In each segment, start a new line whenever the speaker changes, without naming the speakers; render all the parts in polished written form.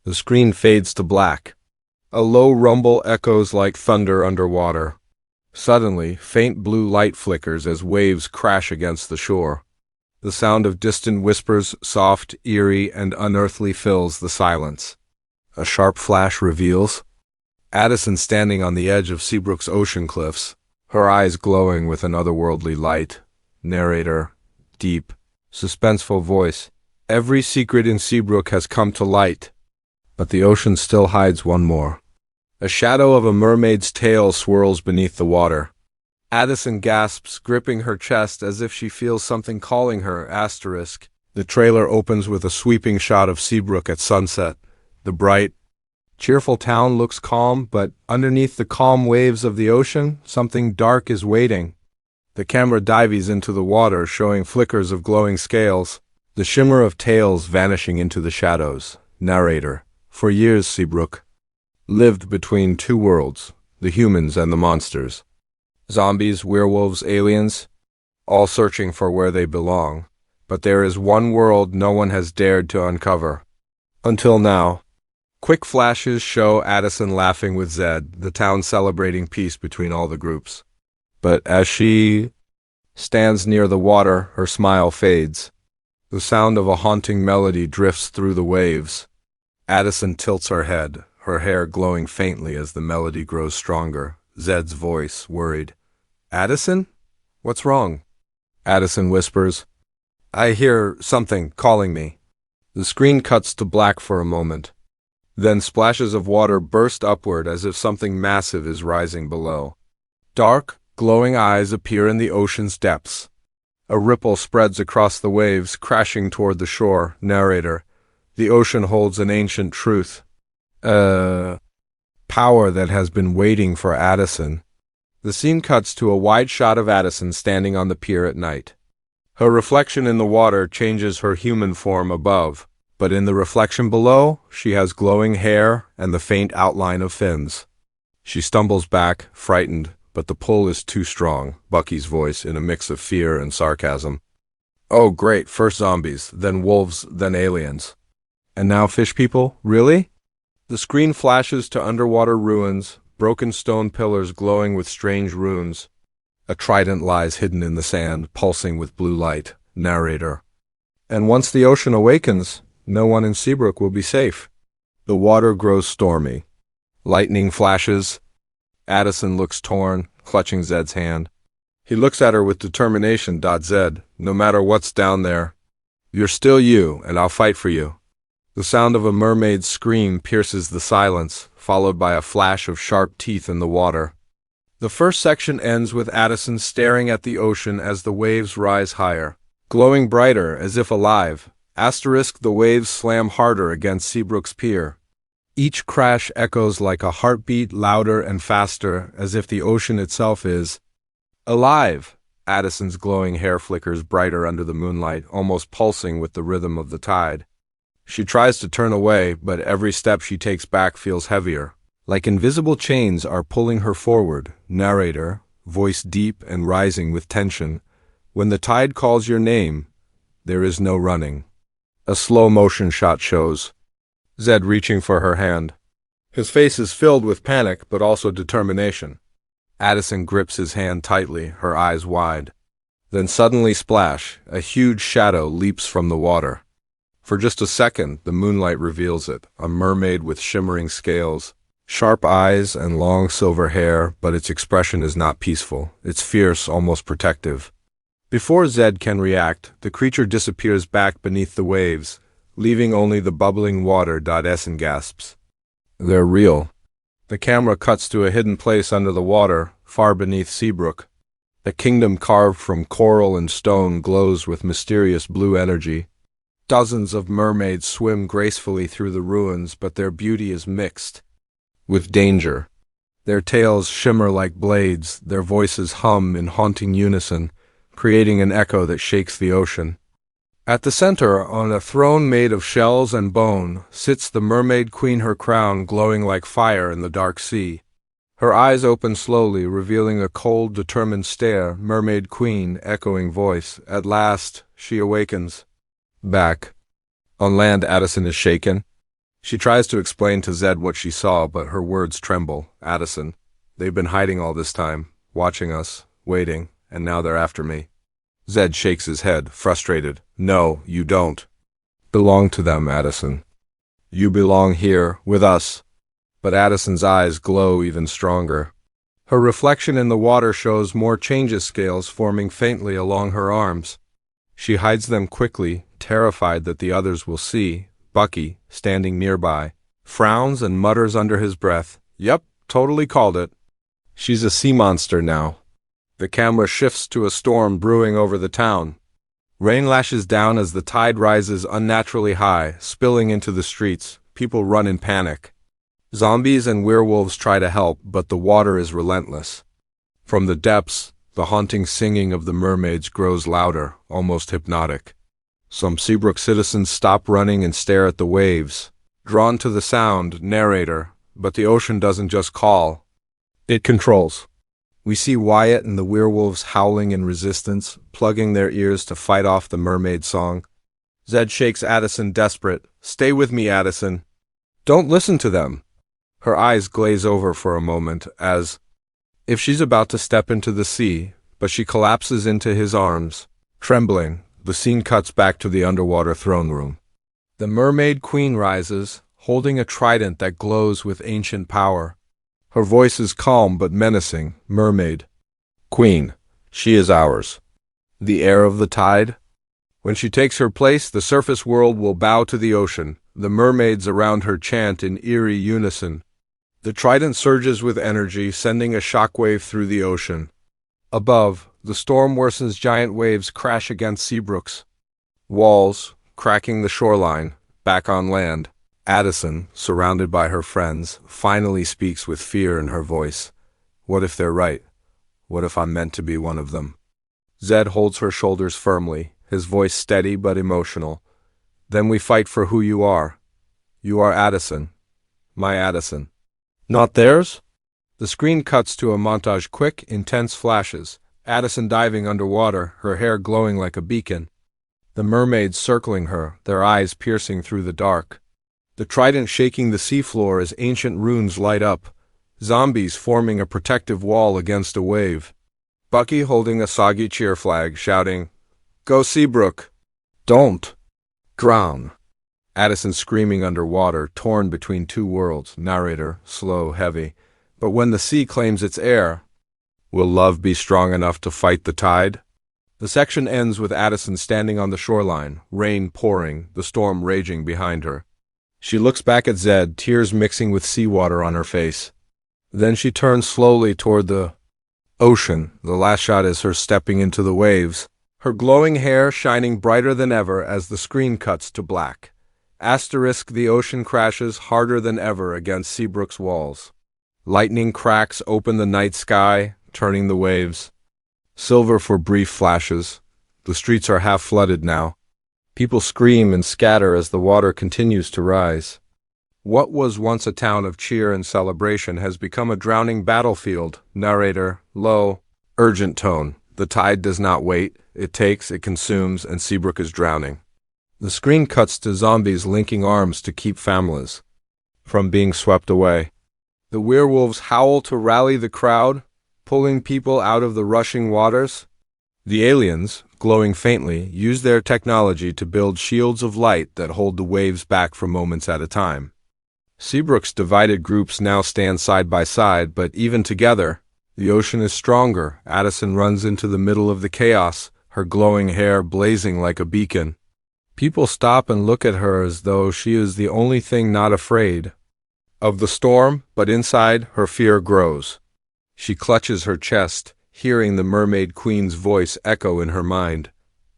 The screen fades to black. A low rumble echoes like thunder underwater. Suddenly, faint blue light flickers as waves crash against the shore. The sound of distant whispers, soft, eerie, and unearthly, fills the silence. A sharp flash reveals Addison standing on the edge of Seabrook's ocean cliffs, her eyes glowing with an otherworldly light. Narrator, deep, suspenseful voice. Every secret in Seabrook has come to light, but the ocean still hides one more. A shadow of a mermaid's tail swirls beneath the water. Addison gasps, gripping her chest as if she feels something calling her. Asterisk. The trailer opens with a sweeping shot of Seabrook at sunset. The bright, cheerful town looks calm, but underneath the calm waves of the ocean, something dark is waiting. The camera dives into the water, showing flickers of glowing scales, the shimmer of tails vanishing into the shadows. Narrator. For years, Seabrook lived between two worlds, the humans and the monsters. Zombies, werewolves, aliens, all searching for where they belong. But there is one world no one has dared to uncover. Until now. Quick flashes show Addison laughing with Zed, the town celebrating peace between all the groups. But as she stands near the water, her smile fades. The sound of a haunting melody drifts through the waves. Addison tilts her head, her hair glowing faintly as the melody grows stronger. Zed's voice, worried. Addison? What's wrong? Addison whispers. I hear something calling me. The screen cuts to black for a moment. Then splashes of water burst upward as if something massive is rising below. Dark, glowing eyes appear in the ocean's depths. A ripple spreads across the waves, crashing toward the shore. Narrator. The ocean holds an ancient truth. Power that has been waiting for Addison. The scene cuts to a wide shot of Addison standing on the pier at night. Her reflection in the water changes her human form above, but in the reflection below, she has glowing hair and the faint outline of fins. She stumbles back, frightened, but the pull is too strong. Bucky's voice in a mix of fear and sarcasm. Oh great, first zombies, then wolves, then aliens. And now fish people? Really? The screen flashes to underwater ruins, broken stone pillars glowing with strange runes. A trident lies hidden in the sand, pulsing with blue light. Narrator. And once the ocean awakens, no one in Seabrook will be safe. The water grows stormy. Lightning flashes. Addison looks torn, clutching Zed's hand. He looks at her with determination. Zed, no matter what's down there, you're still you, and I'll fight for you. The sound of a mermaid's scream pierces the silence, followed by a flash of sharp teeth in the water. The first section ends with Addison staring at the ocean as the waves rise higher, glowing brighter as if alive. Asterisk. The waves slam harder against Seabrook's pier. Each crash echoes like a heartbeat, louder and faster, as if the ocean itself is alive. Addison's glowing hair flickers brighter under the moonlight, almost pulsing with the rhythm of the tide. She tries to turn away, but every step she takes back feels heavier. Like invisible chains are pulling her forward. Narrator, voice deep and rising with tension. When the tide calls your name, there is no running. A slow motion shot shows Zed reaching for her hand. His face is filled with panic, but also determination. Addison grips his hand tightly, her eyes wide. Then suddenly splash, a huge shadow leaps from the water. For just a second, the moonlight reveals it, a mermaid with shimmering scales, sharp eyes and long silver hair, but its expression is not peaceful. It's fierce, almost protective. Before Zed can react, the creature disappears back beneath the waves, leaving only the bubbling water. Addison gasps. They're real. The camera cuts to a hidden place under the water, far beneath Seabrook. The kingdom carved from coral and stone glows with mysterious blue energy. Dozens of mermaids swim gracefully through the ruins, but their beauty is mixed with danger. Their tails shimmer like blades, their voices hum in haunting unison, creating an echo that shakes the ocean. At the center, on a throne made of shells and bone, sits the Mermaid Queen, her crown glowing like fire in the dark sea. Her eyes open slowly, revealing a cold, determined stare. Mermaid Queen, echoing voice. At last, she awakens. Back. On land, Addison is shaken. She tries to explain to Zed what she saw, but her words tremble. Addison. They've been hiding all this time, watching us, waiting, and now they're after me. Zed shakes his head, frustrated. No, you don't belong to them, Addison. You belong here, with us. But Addison's eyes glow even stronger. Her reflection in the water shows more changes scales forming faintly along her arms. She hides them quickly, terrified that the others will see. Bucky, standing nearby, frowns and mutters under his breath, "Yep, totally called it." She's a sea monster now. The camera shifts to a storm brewing over the town. Rain lashes down as the tide rises unnaturally high, spilling into the streets. People run in panic. Zombies and werewolves try to help, but the water is relentless. From the depths, the haunting singing of the mermaids grows louder, almost hypnotic. Some Seabrook citizens stop running and stare at the waves, drawn to the sound, narrator, but the ocean doesn't just call. It controls. We see Wyatt and the werewolves howling in resistance, plugging their ears to fight off the mermaid song. Zed shakes Addison, desperate. "Stay with me, Addison. Don't listen to them." Her eyes glaze over for a moment, as if she's about to step into the sea, but she collapses into his arms. Trembling, the scene cuts back to the underwater throne room. The Mermaid Queen rises, holding a trident that glows with ancient power. Her voice is calm but menacing. "Mermaid Queen, she is ours. The heir of the tide. When she takes her place, the surface world will bow to the ocean." The mermaids around her chant in eerie unison. The trident surges with energy, sending a shockwave through the ocean. Above, the storm worsens. Giant waves crash against Seabrook's walls, cracking the shoreline. Back on land, Addison, surrounded by her friends, finally speaks with fear in her voice. "What if they're right? What if I'm meant to be one of them?" Zed holds her shoulders firmly, his voice steady but emotional. "Then we fight for who you are. You are Addison. My Addison. Not theirs?" The screen cuts to a montage, quick, intense flashes. Addison diving underwater, her hair glowing like a beacon. The mermaids circling her, their eyes piercing through the dark. The trident shaking the seafloor as ancient runes light up. Zombies forming a protective wall against a wave. Bucky holding a soggy cheer flag, shouting, "Go Seabrook! Don't drown!" Addison screaming underwater, torn between two worlds. Narrator, slow, heavy. "But when the sea claims its heir, will love be strong enough to fight the tide?" The section ends with Addison standing on the shoreline, rain pouring, the storm raging behind her. She looks back at Zed, tears mixing with seawater on her face. Then she turns slowly toward the ocean. The last shot is her stepping into the waves, her glowing hair shining brighter than ever as the screen cuts to black. Asterisk, the ocean crashes harder than ever against Seabrook's walls. Lightning cracks open the night sky, turning the waves silver for brief flashes. The streets are half flooded now. People scream and scatter as the water continues to rise. What was once a town of cheer and celebration has become a drowning battlefield. Narrator, low, urgent tone. The tide does not wait. It takes, it consumes, and Seabrook is drowning. The screen cuts to zombies linking arms to keep families from being swept away. The werewolves howl to rally the crowd, pulling people out of the rushing waters. The aliens, glowing faintly, use their technology to build shields of light that hold the waves back for moments at a time. Seabrook's divided groups now stand side by side, but even together, the ocean is stronger. Addison runs into the middle of the chaos, her glowing hair blazing like a beacon. People stop and look at her as though she is the only thing not afraid of the storm, but inside, her fear grows. She clutches her chest, hearing the Mermaid Queen's voice echo in her mind.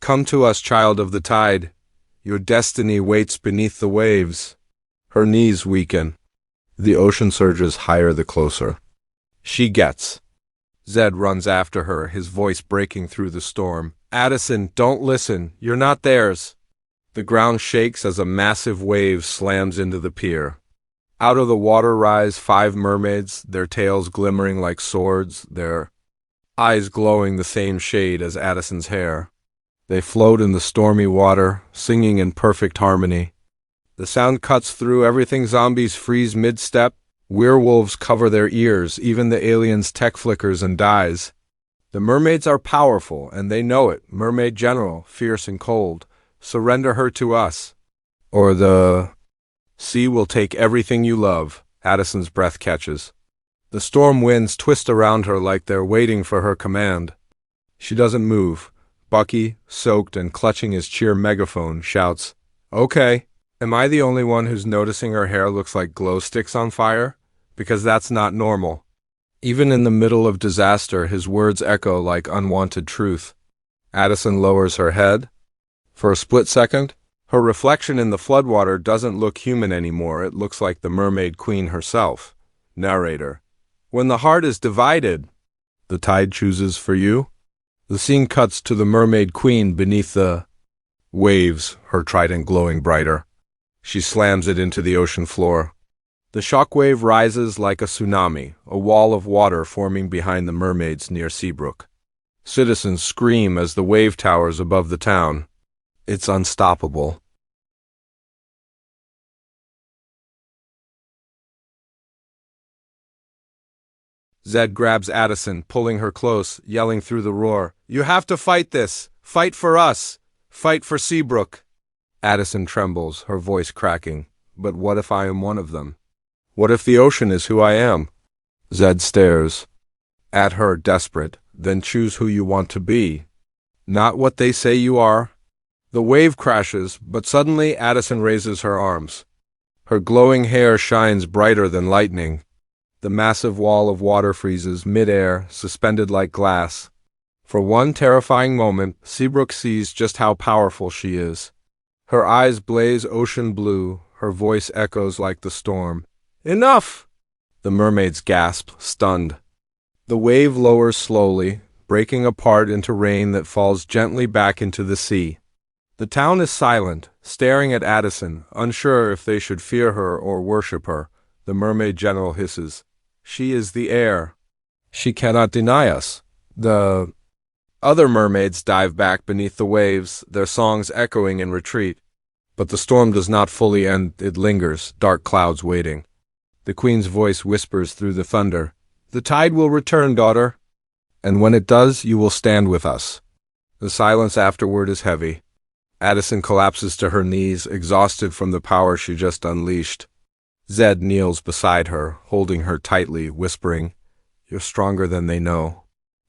"Come to us, child of the tide. Your destiny waits beneath the waves." Her knees weaken. The ocean surges higher the closer she gets. Zed runs after her, his voice breaking through the storm. "Addison, don't listen. You're not theirs." The ground shakes as a massive wave slams into the pier. Out of the water rise 5 mermaids, their tails glimmering like swords, their eyes glowing the same shade as Addison's hair. They float in the stormy water, singing in perfect harmony. The sound cuts through everything. Zombies freeze mid-step. Werewolves cover their ears. Even the alien's tech flickers and dies. The mermaids are powerful, and they know it. Mermaid General, fierce and cold. Surrender her to us, or the sea will take everything you love. Addison's breath catches. The storm winds twist around her like they're waiting for her command. She doesn't move. Bucky, soaked and clutching his cheer megaphone, shouts, "Okay." Am I the only one who's noticing her hair looks like glow sticks on fire? Because that's not normal. Even in the middle of disaster, his words echo like unwanted truth. Addison lowers her head. For a split second, her reflection in the floodwater doesn't look human anymore. It looks like the Mermaid Queen herself. Narrator. When the heart is divided, the tide chooses for you. The scene cuts to the Mermaid Queen beneath the waves, her trident glowing brighter. She slams it into the ocean floor. The shockwave rises like a tsunami, a wall of water forming behind the mermaids near Seabrook. Citizens scream as the wave towers above the town. It's unstoppable. Zed grabs Addison, pulling her close, yelling through the roar, "You have to fight this! Fight for us! Fight for Seabrook!" Addison trembles, her voice cracking. But what if I am one of them? What if the ocean is who I am? Zed stares at her, desperate. Then choose who you want to be, not what they say you are. The wave crashes, but suddenly Addison raises her arms. Her glowing hair shines brighter than lightning. The massive wall of water freezes mid-air, suspended like glass. For one terrifying moment, Seabrook sees just how powerful she is. Her eyes blaze ocean blue, her voice echoes like the storm. "Enough!" The mermaids gasp, stunned. The wave lowers slowly, breaking apart into rain that falls gently back into the sea. The town is silent, staring at Addison, unsure if they should fear her or worship her. The Mermaid General hisses, "She is the air. She cannot deny us." The other mermaids dive back beneath the waves, their songs echoing in retreat. But the storm does not fully end, it lingers, dark clouds waiting. The Queen's voice whispers through the thunder, "The tide will return, daughter. And when it does, you will stand with us." The silence afterward is heavy. Addison collapses to her knees, exhausted from the power she just unleashed. Zed kneels beside her, holding her tightly, whispering, "You're stronger than they know,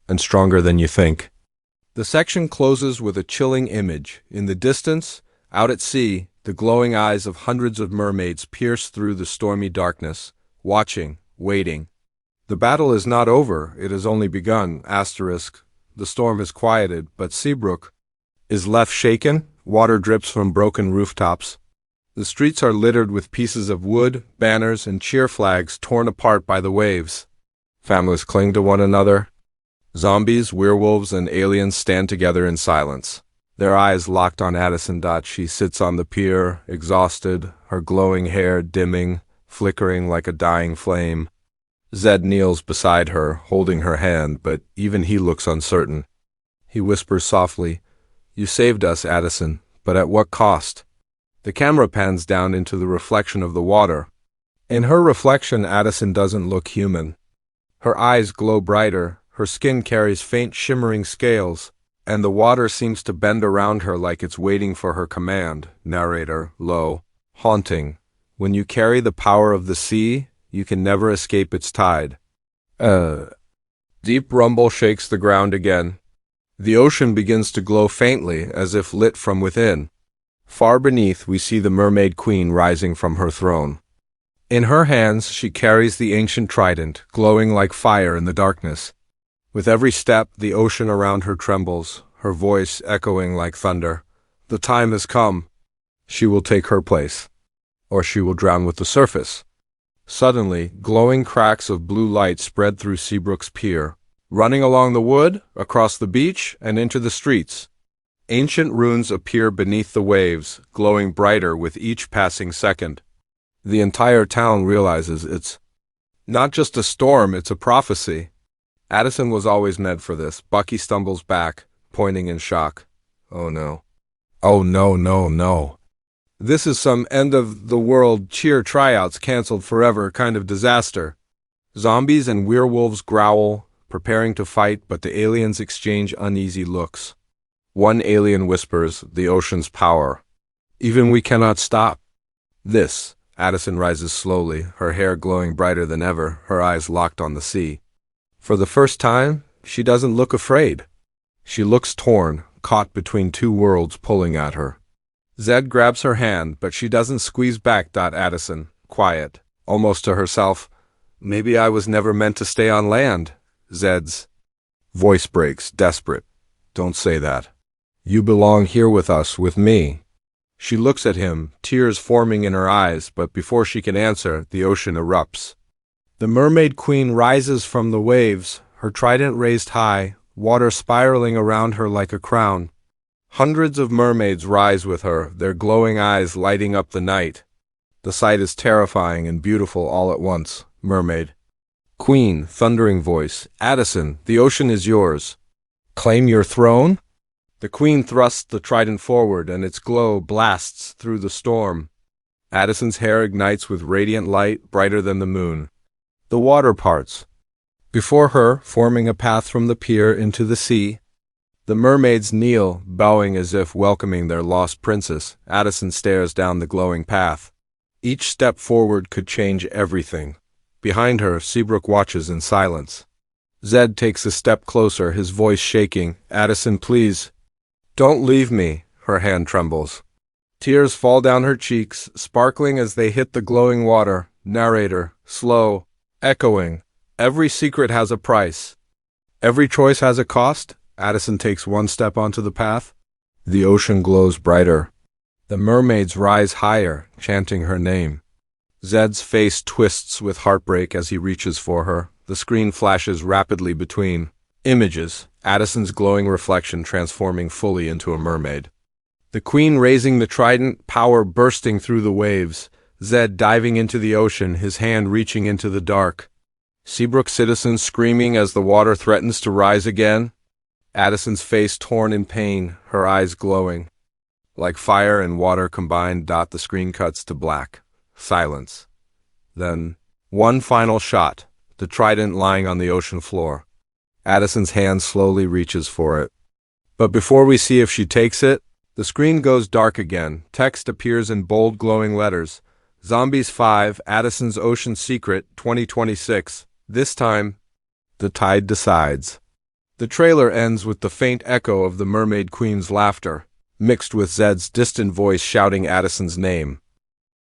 and stronger than you think." The section closes with a chilling image. In the distance, out at sea, the glowing eyes of hundreds of mermaids pierce through the stormy darkness, watching, waiting. The battle is not over, it has only begun. The storm has quieted, but Seabrook is left shaken. Water drips from broken rooftops. The streets are littered with pieces of wood, banners, and cheer flags torn apart by the waves. Families cling to one another. Zombies, werewolves, and aliens stand together in silence, their eyes locked on Addison. She sits on the pier, exhausted, her glowing hair dimming, flickering like a dying flame. Zed kneels beside her, holding her hand, but even he looks uncertain. He whispers softly, "You saved us, Addison, but at what cost?" The camera pans down into the reflection of the water. In her reflection, Addison doesn't look human. Her eyes glow brighter, her skin carries faint shimmering scales, and the water seems to bend around her like it's waiting for her command. Narrator, low, haunting. When you carry the power of the sea, you can never escape its tide. Deep rumble shakes the ground again. The ocean begins to glow faintly, as if lit from within. Far beneath, we see the Mermaid Queen rising from her throne. In her hands, she carries the ancient trident, glowing like fire in the darkness. With every step, the ocean around her trembles, her voice echoing like thunder. The time has come. She will take her place, or she will drown with the surface. Suddenly, glowing cracks of blue light spread through Seabrook's pier, running along the wood, across the beach, and into the streets. Ancient runes appear beneath the waves, glowing brighter with each passing second. The entire town realizes it's not just a storm, it's a prophecy. Addison was always meant for this. Bucky stumbles back, pointing in shock. "Oh no. Oh no, no, no." This is some end-of-the-world cheer tryouts canceled forever kind of disaster. Zombies and werewolves growl, preparing to fight, but the aliens exchange uneasy looks. One alien whispers, "The ocean's power. Even we cannot stop." This. Addison rises slowly, her hair glowing brighter than ever, her eyes locked on the sea. For the first time, she doesn't look afraid. She looks torn, caught between two worlds pulling at her. Zed grabs her hand, but she doesn't squeeze back. Addison, quiet, almost to herself. "Maybe I was never meant to stay on land." Zed's voice breaks, desperate. "Don't say that. You belong here with us, with me." She looks at him, tears forming in her eyes, but before she can answer, the ocean erupts. The Mermaid Queen rises from the waves, her trident raised high, water spiraling around her like a crown. Hundreds of mermaids rise with her, their glowing eyes lighting up the night. The sight is terrifying and beautiful all at once. Mermaid Queen, thundering voice, "Addison, the ocean is yours. Claim your throne?" The queen thrusts the trident forward, and its glow blasts through the storm. Addison's hair ignites with radiant light, brighter than the moon. The water parts before her, forming a path from the pier into the sea. The mermaids kneel, bowing as if welcoming their lost princess. Addison stares down the glowing path. Each step forward could change everything. Behind her, Seabrook watches in silence. Zed takes a step closer, his voice shaking. "Addison, please. Don't leave me." Her hand trembles. Tears fall down her cheeks, sparkling as they hit the glowing water. Narrator, slow, echoing. "Every secret has a price. Every choice has a cost." Addison takes one step onto the path. The ocean glows brighter. The mermaids rise higher, chanting her name. Zed's face twists with heartbreak as he reaches for her. The screen flashes rapidly between images, Addison's glowing reflection transforming fully into a mermaid. The queen raising the trident, power bursting through the waves. Zed diving into the ocean, his hand reaching into the dark. Seabrook citizens screaming as the water threatens to rise again. Addison's face torn in pain, her eyes glowing. Like fire and water combined. The screen cuts to black. Silence. Then, one final shot, the trident lying on the ocean floor. Addison's hand slowly reaches for it. But before we see if she takes it, the screen goes dark again. Text appears in bold glowing letters. Zombies 5, Addison's Ocean Secret, 2026. This time, the tide decides. The trailer ends with the faint echo of the Mermaid Queen's laughter, mixed with Zed's distant voice shouting Addison's name.